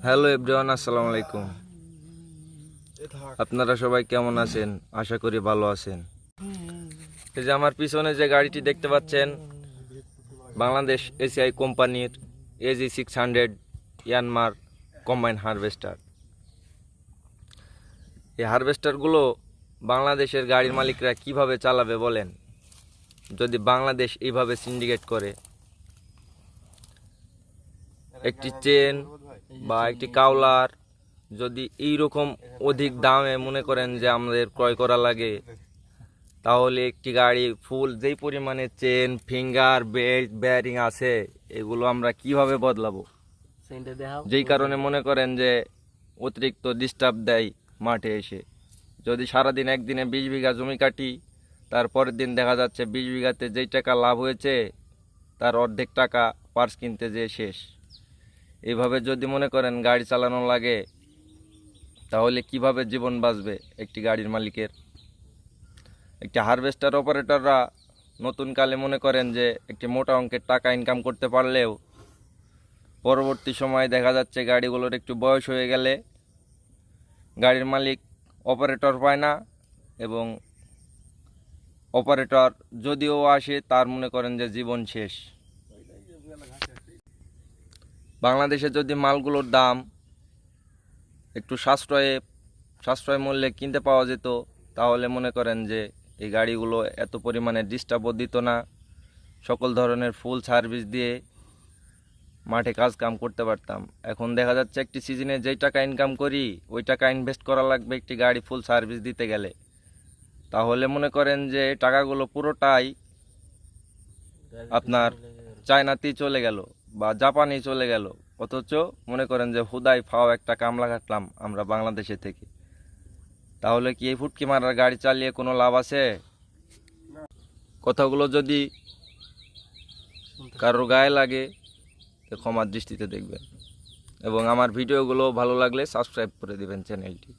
Hello everyone, আসসালামু আলাইকুম। আপনারা সবাই কেমন আছেন? আশা করি ভালো আছেন। এই যে আমার পিছনে যে গাড়িটি দেখতে পাচ্ছেন, বাংলাদেশ এসিআই কোম্পানির AG600 ইয়ানমার কম্বাইন হারভেস্টার। এই হারভেস্টারগুলো বাংলাদেশের গাড়ির মালিকরা কিভাবে চালাবে বলেন, যদি বাংলাদেশ এইভাবে সিন্ডিকেট করে? একটি চেন বা একটি কাউলার যদি এইরকম অধিক দামে মনে করেন যে আমাদের ক্রয় করা লাগে, তাহলে একটি গাড়ি ফুল যেই পরিমাণে চেন, ফিঙ্গার, বেল্ট, বেয়ারিং আছে, এগুলো আমরা কিভাবে বদলাবো? যেই কারণে মনে করেন যে অতিরিক্ত ডিস্টার্ব দেয় মাঠে এসে। যদি সারাদিন একদিনে 20 বিঘা জমি কাটি, তারপরের দিন দেখা যাচ্ছে 20 বিঘাতে যেই টাকা লাভ হয়েছে তার অর্ধেক টাকা পার্স কিনতে যেয়ে শেষ। এইভাবে যদি মনে করেন গাড়ি চালানো লাগে, তাহলে কিভাবে জীবন বাঁচবে একটি গাড়ির মালিকের? একটি হারভেস্টার অপারেটররা নতুন কালে মনে করেন যে একটি মোটা অঙ্কের টাকা ইনকাম করতে পারলেও পরবর্তী সময়ে দেখা যাচ্ছে গাড়িগুলোর একটু বয়স হয়ে গেলে গাড়ির মালিক অপারেটর পায় না, এবং অপারেটর যদিও আসে তার মনে করেন যে জীবন শেষ। বাংলাদেশে যদি মালগুলোর দাম একটু সাশ্রয় মূল্যে কিনতে পাওয়া যেত, তাহলে মনে করেন যে এই গাড়িগুলো এত পরিমাণে ডিস্টার্বও দিত না। সকল ধরনের ফুল সার্ভিস দিয়ে মাঠে কাজ কাম করতে পারতাম। এখন দেখা যাচ্ছে একটি সিজনে যেই টাকা ইনকাম করি ওই টাকা ইনভেস্ট করা লাগবে একটি গাড়ি ফুল সার্ভিস দিতে গেলে। তাহলে মনে করেন যে টাকাগুলো পুরোটাই আপনার চায়নাতেই চলে গেল বা জাপানেই চলে গেল, অথচ মনে করেন যে হুদাই ফাও একটা কামলা কাটলাম আমরা বাংলাদেশে থেকে। তাহলে কি এই ফুটকি মারার গাড়ি চালিয়ে কোনো লাভ আছে? কথাগুলো যদি কারোর গায়ে লাগে তো ক্ষমার দৃষ্টিতে দেখবেন, এবং আমার ভিডিওগুলো ভালো লাগলে সাবস্ক্রাইব করে দেবেন চ্যানেলটি।